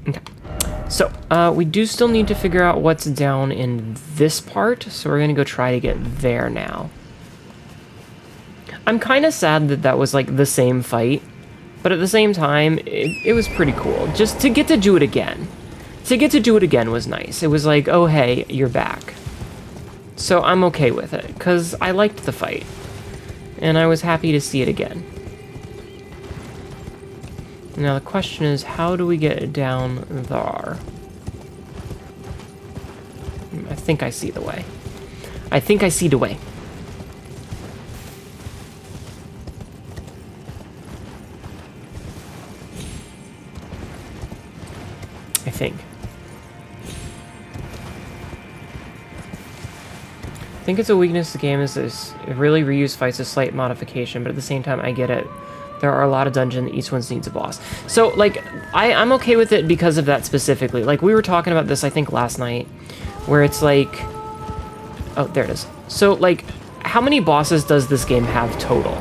Okay. So, we do still need to figure out what's down in this part, so we're gonna go try to get there now. I'm kind of sad that that was, like, the same fight, but at the same time, it was pretty cool. Just to get to do it again. To get to do it again was nice. It was like, oh, hey, you're back. So I'm okay with it, because I liked the fight. And I was happy to see it again. Now the question is, how do we get down there? I think I see the way. I think I see the way. I think. I think it's a weakness of the game is this really reuse fights a slight modification, but at the same time I get it. There are a lot of dungeons, each one needs a boss. So, like, I'm okay with it because of that specifically. Like, we were talking about this, I think, last night, where it's like... Oh, there it is. So, like, how many bosses does this game have total?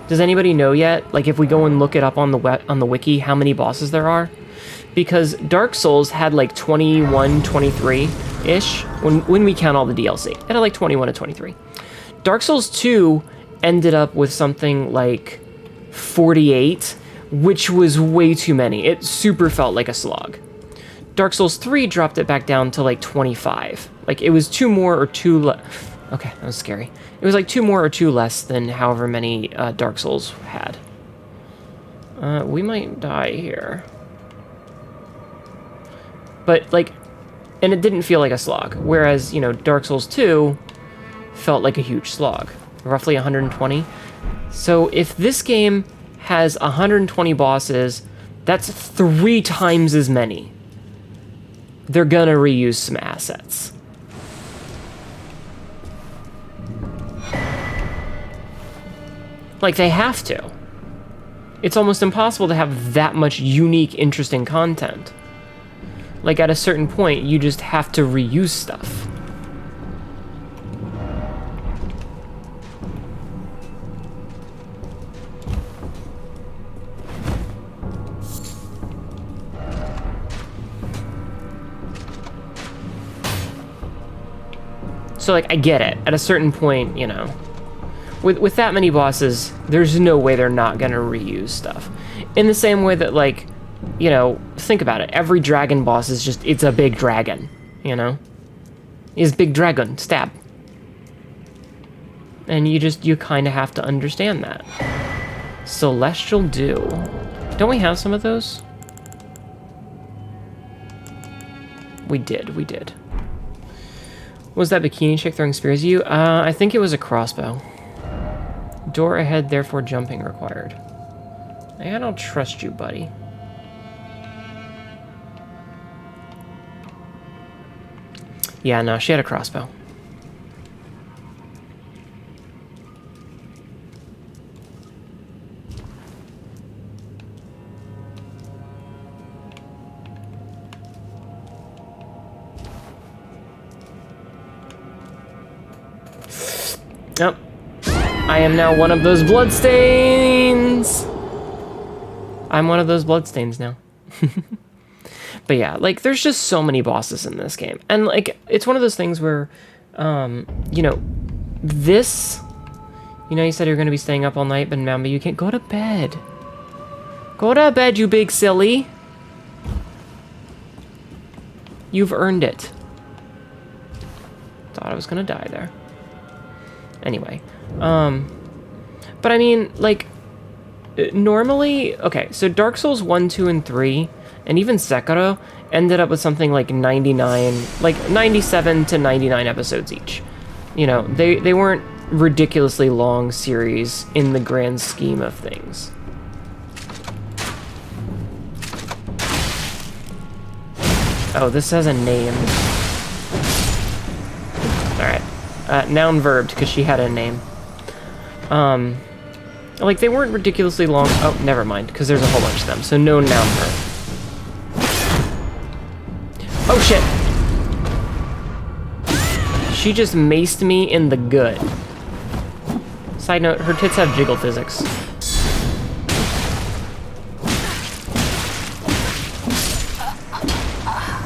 Does anybody know yet? Like, if we go and look it up on the wiki, how many bosses there are? Because Dark Souls had, like, 21, 23-ish, when we count all the DLC. It had, like, 21 to 23. Dark Souls 2 ended up with something like 48, which was way too many. It super felt like a slog. Dark Souls 3 dropped it back down to like 25. Like, it was 2 more or 2 less. Okay, that was scary. It was like 2 more or 2 less than however many Dark Souls had. We might die here. But, like, and it didn't feel like a slog. Whereas, you know, Dark Souls 2 felt like a huge slog. Roughly 120. So if this game has 120 bosses, that's 3 times as many. They're gonna reuse some assets. Like, they have to. It's almost impossible to have that much unique, interesting content. Like, at a certain point, you just have to reuse stuff. So, like, I get it. At a certain point, you know, with that many bosses, there's no way they're not gonna reuse stuff. In the same way that, like, you know, think about it. Every dragon boss is just, it's a big dragon, you know? It's big dragon, stab. And you kind of have to understand that. Celestial Dew. Don't we have some of those? We did. Was that bikini chick throwing spears at you? I think it was a crossbow. Door ahead, therefore jumping required. I don't trust you, buddy. Yeah, no, she had a crossbow. Nope. I am now one of those bloodstains! I'm one of those bloodstains now. But yeah, like, there's just so many bosses in this game. And, like, it's one of those things where, you know, this... You know, you said you're going to be staying up all night, but remember, you can't go to bed. Go to bed, you big silly. You've earned it. Thought I was going to die there. Anyway, but I mean, like, normally, okay, so Dark Souls 1, 2, and 3, and even Sekiro ended up with something like 99, like 97 to 99 episodes each. You know, they weren't ridiculously long series in the grand scheme of things. Oh, this has a name. Alright. Noun verbed, because she had a name. Like, they weren't ridiculously long. Oh, never mind, because there's a whole bunch of them. So no noun verb. Oh, shit! She just maced me in the gut. Side note, her tits have jiggle physics.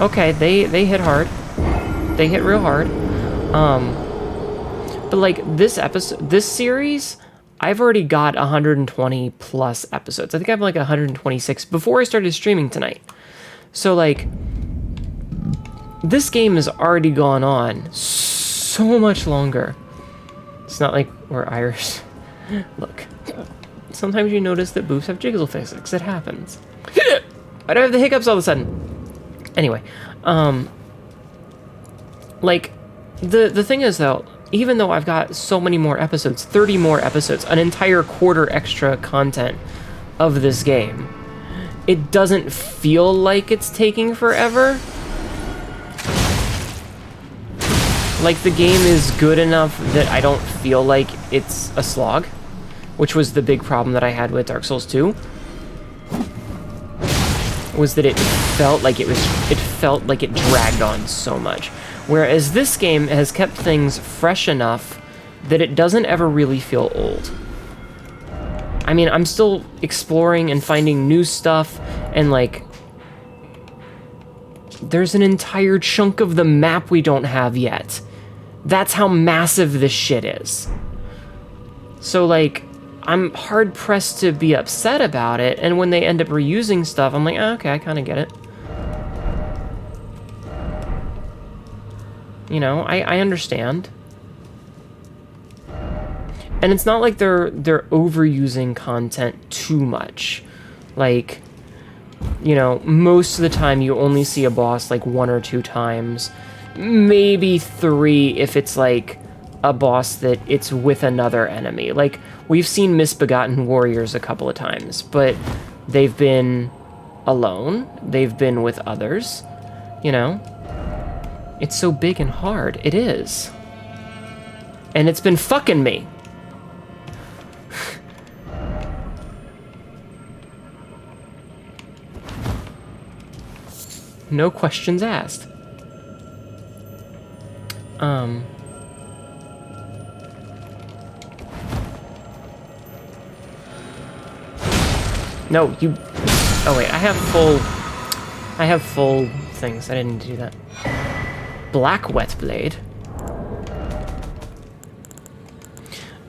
Okay, they hit hard. They hit real hard. But like this series, I've already got 120 plus episodes. I think I have like 126 before I started streaming tonight. So like, this game has already gone on so much longer. It's not like we're Irish. Look, sometimes you notice that boobs have jiggle physics. It happens. I don't have the hiccups all of a sudden. Anyway, like, the thing is though, even though I've got so many more episodes, 30 more episodes, an entire quarter extra content of this game, it doesn't feel like it's taking forever. Like, the game is good enough that I don't feel like it's a slog, which was the big problem that I had with Dark Souls 2. Was that it felt like it dragged on so much. Whereas this game has kept things fresh enough that it doesn't ever really feel old. I mean, I'm still exploring and finding new stuff, and like, there's an entire chunk of the map we don't have yet. That's how massive this shit is. So like, I'm hard pressed to be upset about it, and when they end up reusing stuff, I'm like, oh, okay, I kind of get it. You know, I understand. And it's not like they're overusing content too much. Like, you know, most of the time you only see a boss like 1 or 2 times. Maybe 3 if it's like a boss that it's with another enemy. Like, we've seen Misbegotten Warriors a couple of times, but they've been alone. They've been with others, you know? It's so big and hard. It is. And it's been fucking me. No questions asked. No, you... Oh wait, I have full things. I didn't do that. Black Wet Blade.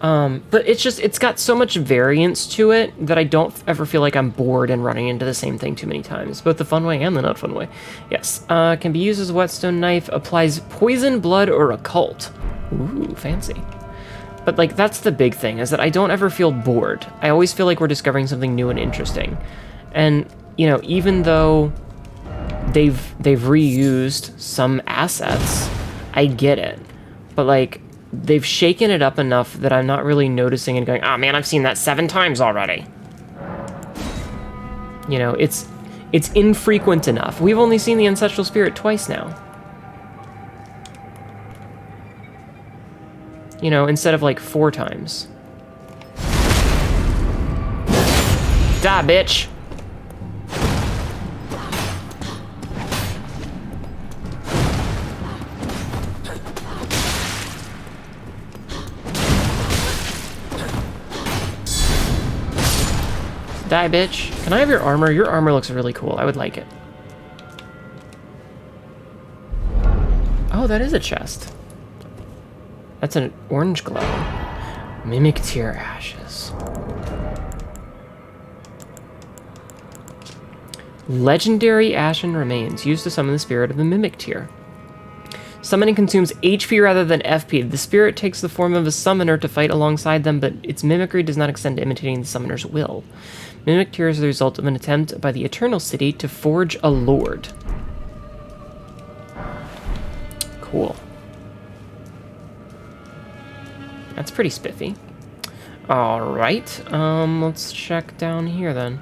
But it's got so much variance to it that I don't ever feel like I'm bored and running into the same thing too many times, both the fun way and the not fun way. Yes, can be used as a whetstone knife, applies poison, blood, or occult. Ooh, fancy. But like, that's the big thing, is that I don't ever feel bored. I always feel like we're discovering something new and interesting. And, you know, even though they've reused some assets, I get it. But like, they've shaken it up enough that I'm not really noticing and going, oh man, I've seen that 7 times already. You know, it's infrequent enough. We've only seen the Ancestral Spirit twice now. You know, instead of like 4 times. Die, bitch! Die, bitch. Can I have your armor? Your armor looks really cool. I would like it. Oh, that is a chest. That's an orange glow. Mimic Tear Ashes. Legendary Ashen Remains, used to summon the spirit of the Mimic Tear. Summoning consumes HP rather than FP. The spirit takes the form of a summoner to fight alongside them, but its mimicry does not extend to imitating the summoner's will. Mimic Tear is the result of an attempt by the Eternal City to forge a lord. Cool. That's pretty spiffy. Alright, let's check down here then.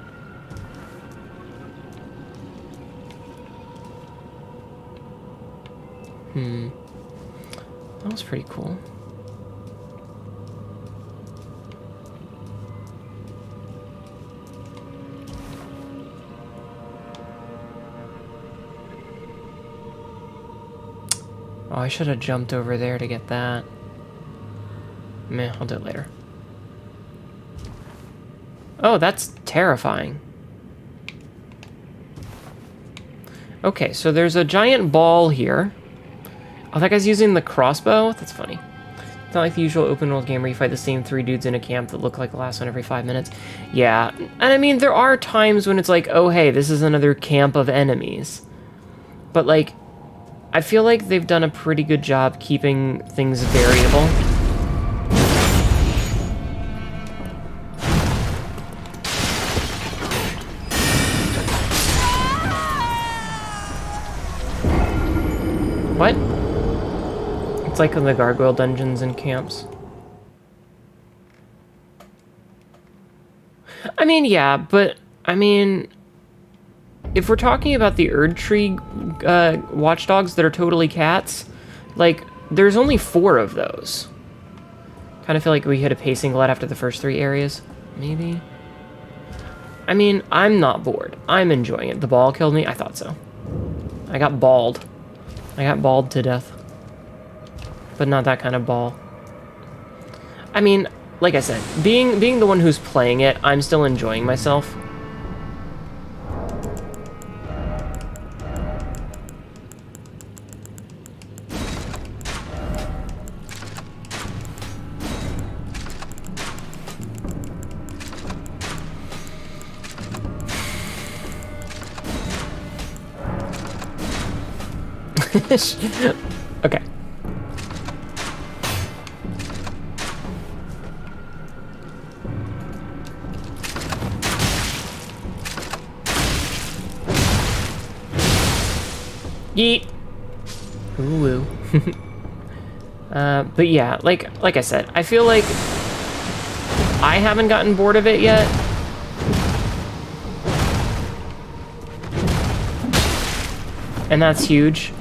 That was pretty cool. Oh, I should have jumped over there to get that. Meh, I'll do it later. Oh, that's terrifying. Okay, so there's a giant ball here. Oh, that guy's using the crossbow? That's funny. It's not like the usual open world game where you fight the same 3 dudes in a camp that look like the last one every 5 minutes. Yeah, and I mean, there are times when it's like, oh hey, this is another camp of enemies. But like, I feel like they've done a pretty good job keeping things variable. What? It's like in the gargoyle dungeons and camps. I mean, yeah, but, I mean, if we're talking about the Erd Tree watchdogs that are totally cats, like, there's only 4 of those. Kind of feel like we hit a pacing glut after the first 3 areas. Maybe? I mean, I'm not bored. I'm enjoying it. The ball killed me? I thought so. I got balled. I got balled to death. But not that kind of ball. I mean, like I said, being the one who's playing it, I'm still enjoying myself. Okay. Yeet. Ooh. But yeah, like I said, I feel like I haven't gotten bored of it yet. And that's huge.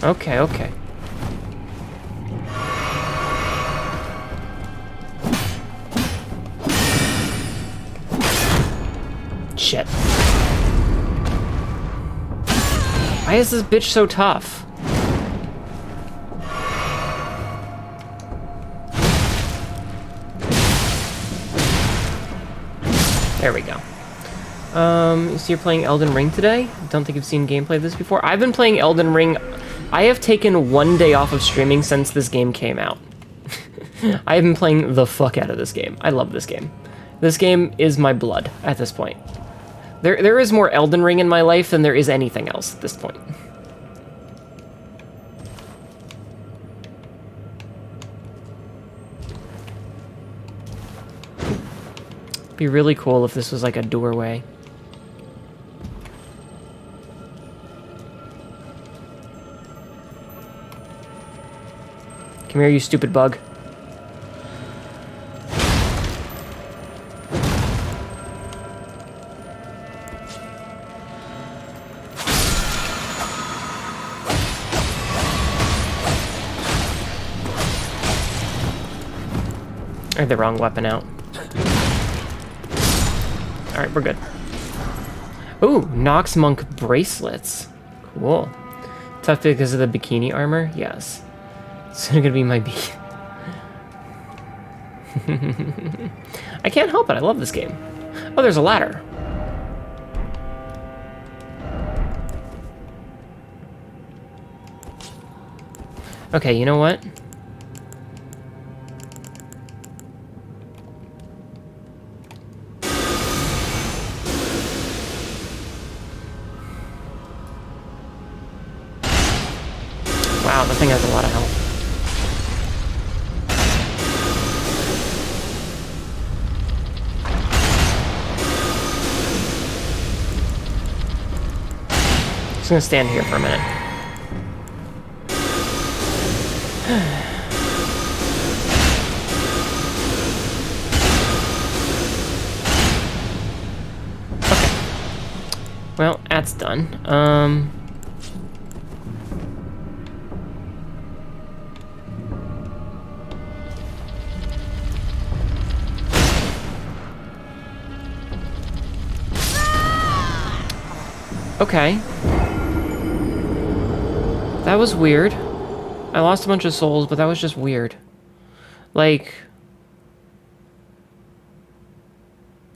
Okay, okay. Shit. Why is this bitch so tough? There we go. So you're playing Elden Ring today? Don't think you've seen gameplay of this before. I've been playing Elden Ring. I have taken 1 day off of streaming since this game came out. I have been playing the fuck out of this game. I love this game. This game is my blood at this point. There is more Elden Ring in my life than there is anything else at this point. It'd be really cool if this was like a doorway. Come here, you stupid bug. I had the wrong weapon out. Alright, we're good. Ooh, Nox Monk bracelets. Cool. Tough because of the bikini armor? Yes. It's gonna be my beat. I can't help it, I love this game. Oh, there's a ladder. Okay, you know what? Wow, that thing has a lot of health. Just gonna stand here for a minute. Okay. Well, that's done. Okay. That was weird. I lost a bunch of souls, but that was just weird. Like...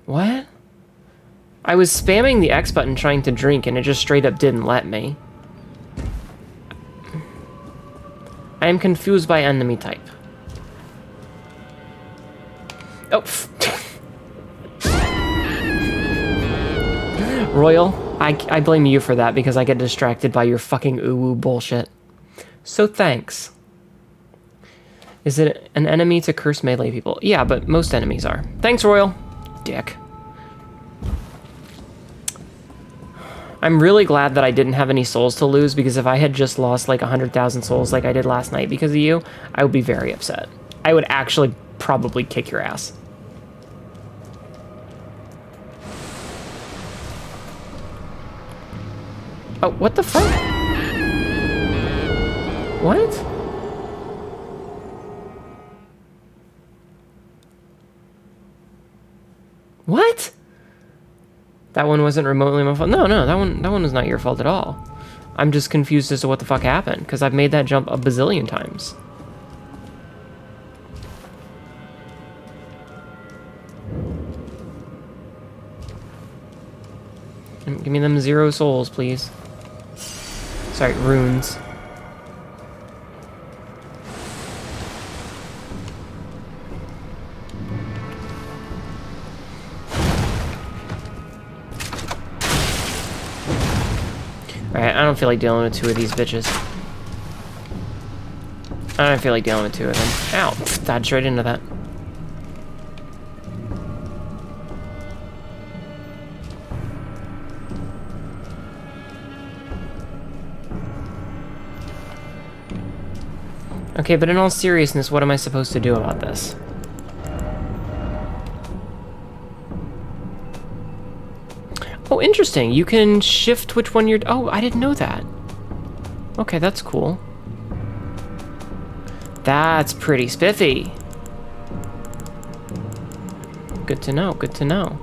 What? I was spamming the X button trying to drink, and it just straight up didn't let me. I am confused by enemy type. Oh. Royal, I blame you for that because I get distracted by your fucking uwu bullshit. So thanks. Is it an enemy to curse melee people? Yeah, but most enemies are. Thanks, Royal. Dick. I'm really glad that I didn't have any souls to lose, because if I had just lost like 100,000 souls like I did last night because of you, I would be very upset. I would actually probably kick your ass. Oh, what the fuck? What? What? That one wasn't remotely my fault. No, that one was not your fault at all. I'm just confused as to what the fuck happened, because I've made that jump a bazillion times. Give me them 0 souls, please. Sorry, runes. Alright, I don't feel like dealing with 2 of these bitches. I don't feel like dealing with 2 of them. Ow! Dodged straight into that. Okay, but in all seriousness, what am I supposed to do about this? Oh, interesting. You can shift which one you're... Oh, I didn't know that. Okay, that's cool. That's pretty spiffy. Good to know, good to know.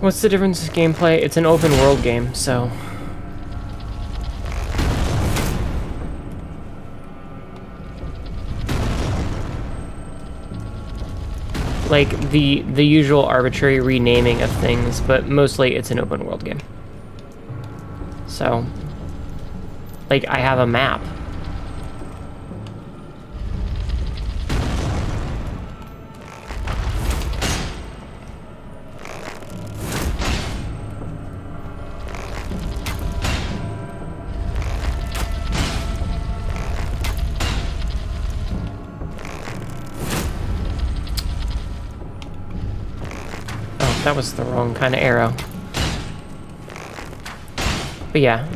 What's the difference in gameplay? It's an open world game, so... Like, the usual arbitrary renaming of things, but mostly it's an open world game. So... Like, I have a map. That was the wrong kind of arrow. But yeah.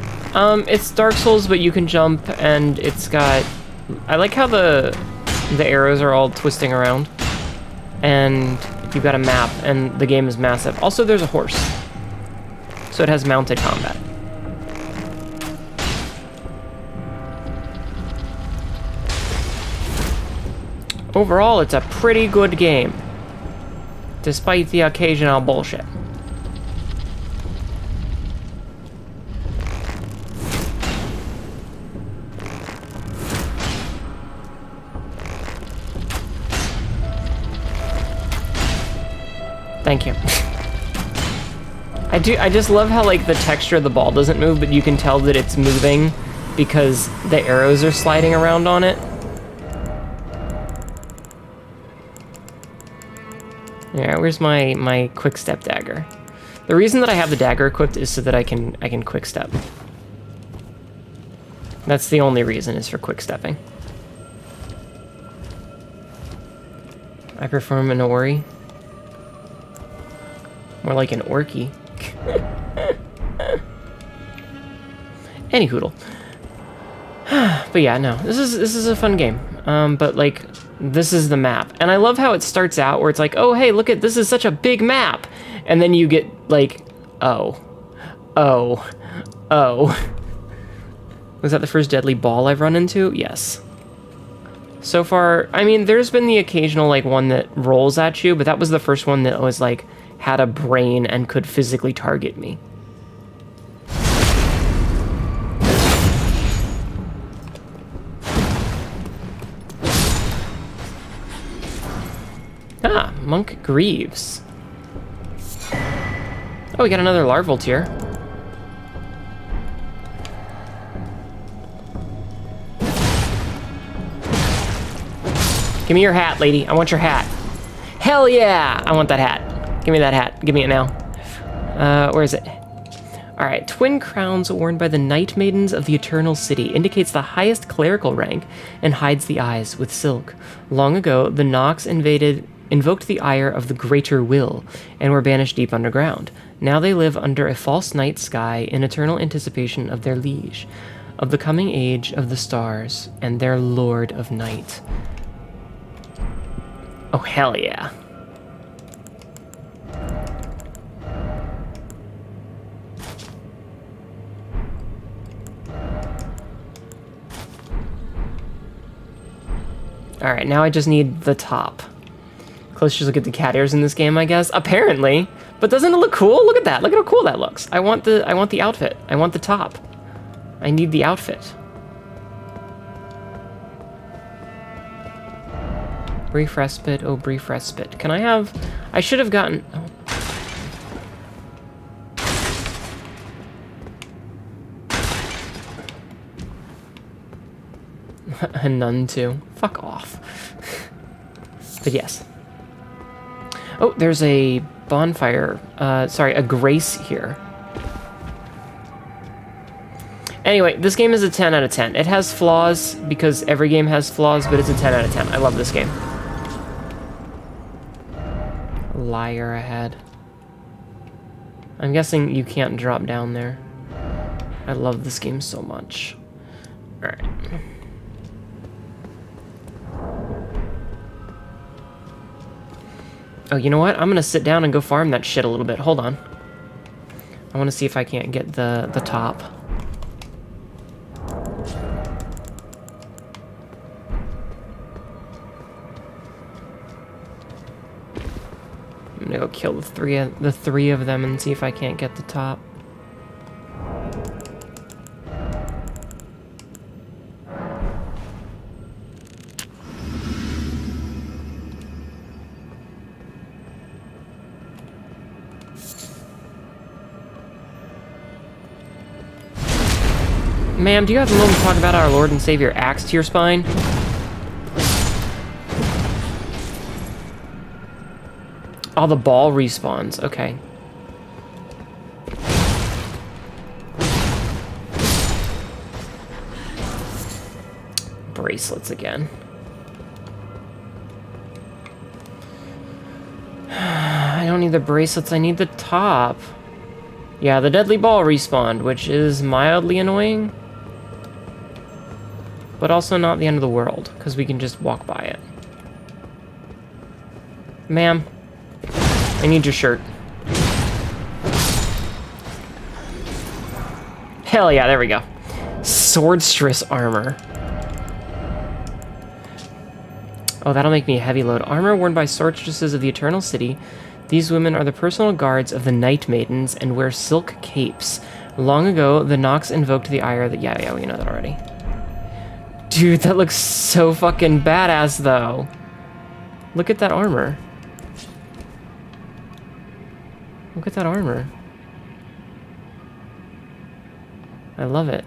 It's Dark Souls, but you can jump, and it's got... I like how the arrows are all twisting around. And you've got a map, and the game is massive. Also, there's a horse. So it has mounted combat. Overall, it's a pretty good game. Despite the occasional bullshit. Thank you. I just love how, like, the texture of the ball doesn't move, but you can tell that it's moving because the arrows are sliding around on it. Yeah, where's my quick step dagger? The reason that I have the dagger equipped is so that I can quick step. That's the only reason, is for quick stepping. I perform an ori. More like an orky. Any hoodle. But yeah, no, this is a fun game. But like, this is the map, and I love how it starts out where it's like, oh hey, look at this is such a big map, and then you get like, oh. Was that the first deadly ball I've run into? Yes. So far, I mean, there's been the occasional like one that rolls at you, but that was the first one that was like had a brain and could physically target me. Ah, Monk Greaves. Oh, we got another larval tier. Give me your hat, lady. I want your hat. Hell yeah! I want that hat. Give me that hat. Give me it now. Where is it? Alright, twin crowns worn by the Night Maidens of the Eternal City indicates the highest clerical rank and hides the eyes with silk. Long ago, the Nox invoked the ire of the Greater Will and were banished deep underground. Now they live under a false night sky in eternal anticipation of their liege, of the coming age of the stars, and their Lord of Night. Oh, hell yeah. Alright, now I just need the top. Closest look at the cat ears in this game, I guess. Apparently. But doesn't it look cool? Look at that. Look at how cool that looks. I want the outfit. I want the top. I need the outfit. Brief respite. Oh, brief respite. Can I have... I should have gotten... Oh. Hnetu. Fuck off. But yes. Oh, there's a bonfire. Sorry, a grace here. Anyway, this game is a 10 out of 10. It has flaws, because every game has flaws, but it's a 10 out of 10. I love this game. Liar ahead. I'm guessing you can't drop down there. I love this game so much. Alright. Oh, you know what? I'm gonna sit down and go farm that shit a little bit. Hold on. I want to see if I can't get the top. I'm gonna go kill the three of them and see if I can't get the top. Ma'am, do you have a moment to talk about our Lord and Savior axe to your spine? Oh, the ball respawns. Okay. Bracelets again. I don't need the bracelets, I need the top. Yeah, the deadly ball respawned, which is mildly annoying. But also not the end of the world, because we can just walk by it. Ma'am, I need your shirt. Hell yeah, there we go. Swordstress armor. Oh, that'll make me a heavy load. Armor worn by swordstresses of the Eternal City. These women are the personal guards of the Night Maidens and wear silk capes. Long ago, the Nox invoked the ire that... Yeah, we know that already. Dude, that looks so fucking badass, though. Look at that armor. Look at that armor. I love it.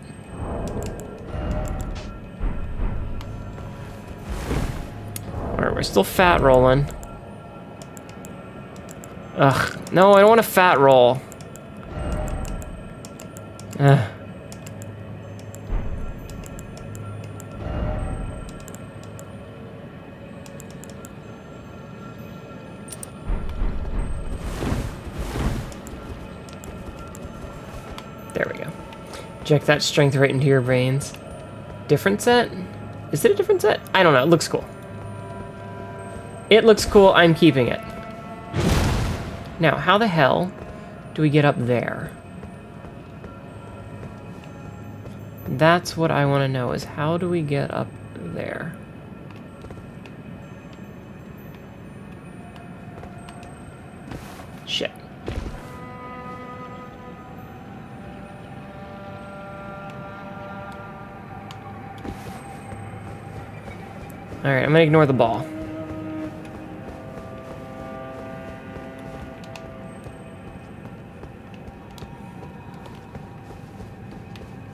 Alright, we're still fat rolling. Ugh. No, I don't want a fat roll. Ugh. Inject that strength right into your brains. Different set? Is it a different set? I don't know. It looks cool. It looks cool. I'm keeping it. Now, how the hell do we get up there? That's what I want to know, is how do we get up there? Shit. Alright, I'm gonna ignore the ball.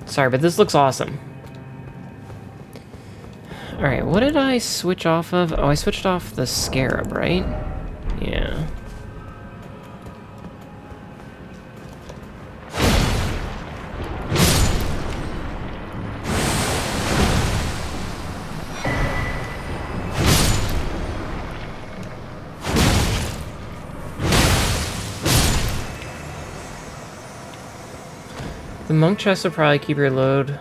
Sorry, but this looks awesome. Alright, what did I switch off of? Oh, I switched off the scarab, right? Yeah. The monk chest will probably keep your load.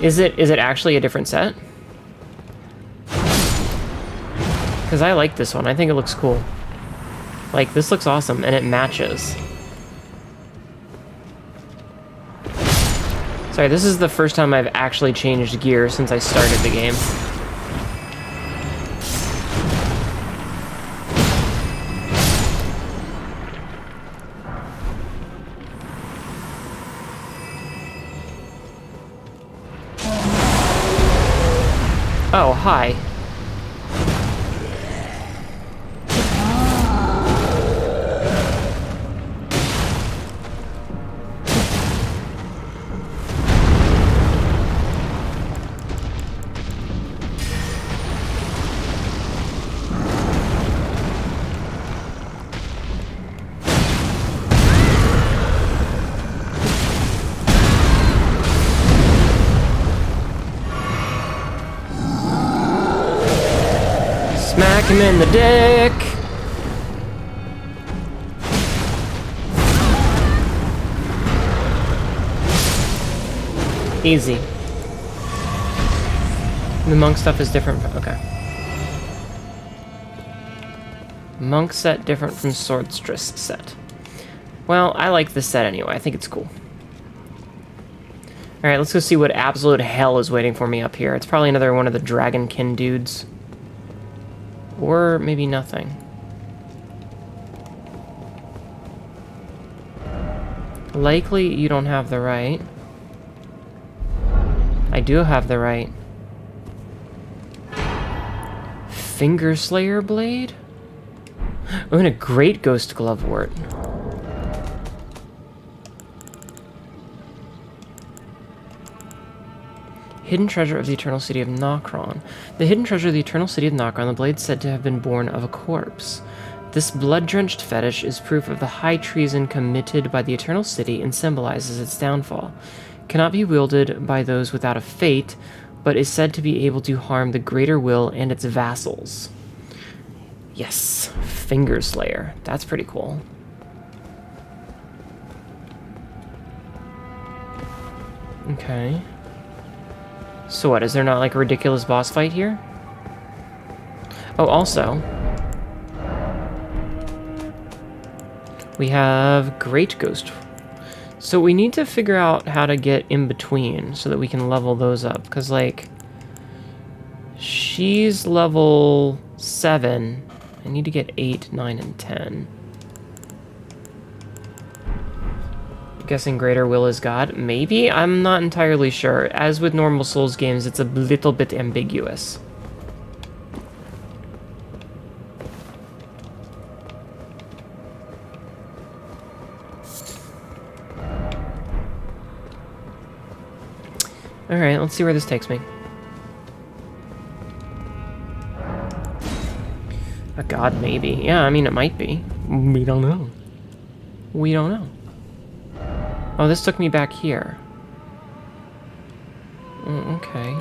Is it actually a different set? Because I like this one. I think it looks cool. Like, this looks awesome, and it matches. Sorry, this is the first time I've actually changed gear since I started the game. Oh, hi. Smack him in the dick! Easy. The monk stuff is different from... okay. Monk set different from swordstress set. Well, I like this set anyway. I think it's cool. Alright, let's go see what absolute hell is waiting for me up here. It's probably another one of the dragonkin dudes. Or maybe nothing. Likely you don't have the right. I do have the right. Finger Slayer Blade? Oh, and a great Ghost Glovewort. Hidden treasure of the Eternal City of Nokron. The hidden treasure of the Eternal City of Nokron, the blade said to have been born of a corpse. This blood-drenched fetish is proof of the high treason committed by the Eternal City and symbolizes its downfall. Cannot be wielded by those without a fate, but is said to be able to harm the Greater Will and its vassals. Yes, Finger Slayer. That's pretty cool. Okay. So what, is there not like a ridiculous boss fight here? Oh, also, we have Great Ghost. So we need to figure out how to get in between so that we can level those up. Because, like, she's level 7. I need to get 8, 9, and 10. Guessing Greater Will is God? Maybe? I'm not entirely sure. As with normal Souls games, it's a little bit ambiguous. Alright, let's see where this takes me. A god, maybe. Yeah, I mean, it might be. We don't know. We don't know. Oh, this took me back here. Okay.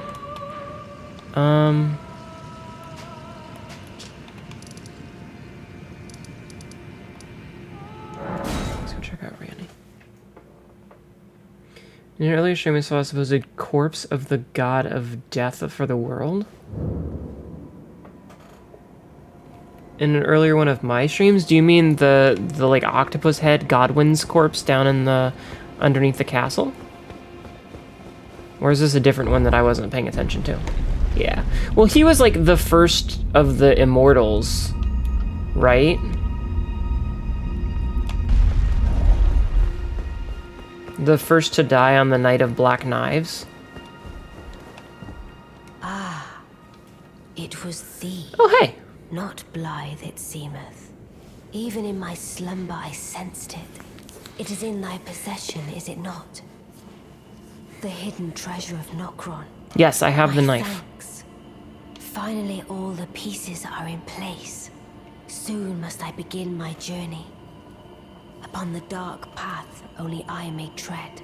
Let's go check out Randy. In an earlier stream, I saw a supposed corpse of the god of death for the world. In an earlier one of my streams, do you mean the like octopus head Godwin's corpse down in the underneath the castle? Or is this a different one that I wasn't paying attention to? Yeah. Well, he was like the first of the immortals, right? The first to die on the Night of Black Knives. Ah, it was thee. Oh, hey. Not blithe it seemeth. Even in my slumber I sensed it. It is in thy possession, is it not? The hidden treasure of Nokron. Yes, I have the My knife. thanks. Finally all the pieces are in place. Soon must I begin my journey. Upon the dark path only I may tread.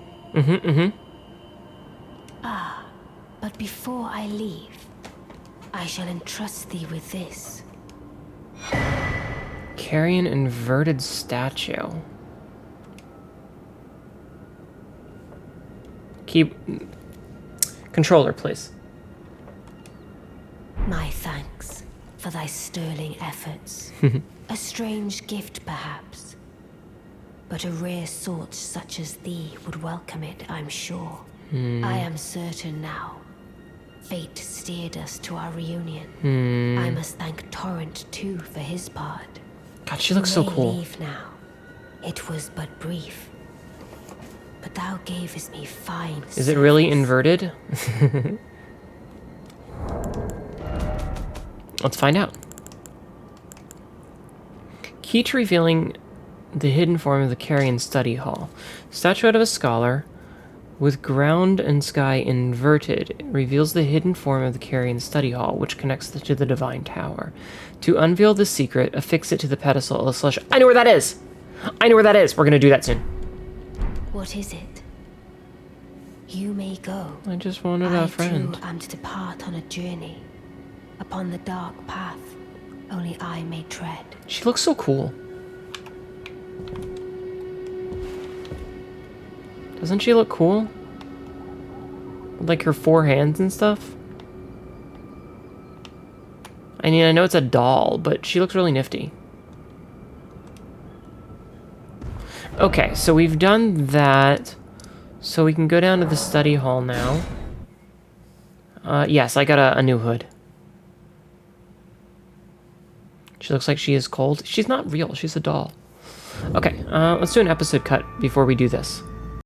Ah, but before I leave, I shall entrust thee with this. Carry an inverted statue. Keep... Controller, please. My thanks for thy sterling efforts. A strange gift, perhaps. But a rare sort such as thee would welcome it, I'm sure. I am certain now. Fate steered us to our reunion. I must thank Torrent, too, for his part. God, she looks so cool. Leave now. It was but brief. But thou gavest me fine service. Is it really inverted? Let's find out. Key to revealing the hidden form of the Carrion Study Hall. Statuette of a scholar with ground and sky inverted. It reveals the hidden form of the Carrion Study Hall, which connects to the Divine Tower. To unveil the secret, affix it to the pedestal of the celestial... I know where that is! I know where that is! We're gonna do that soon. What is it? You may go. I just wanted a friend. I too am to depart on a journey. Upon the dark path, only I may tread. She looks so cool. Doesn't she look cool? Like her 4 hands and stuff? I mean, I know it's a doll, but she looks really nifty. Okay, so we've done that. So we can go down to the study hall now. Yes, I got a new hood. She looks like she is cold. She's not real, she's a doll. Okay, let's do an episode cut before we do this.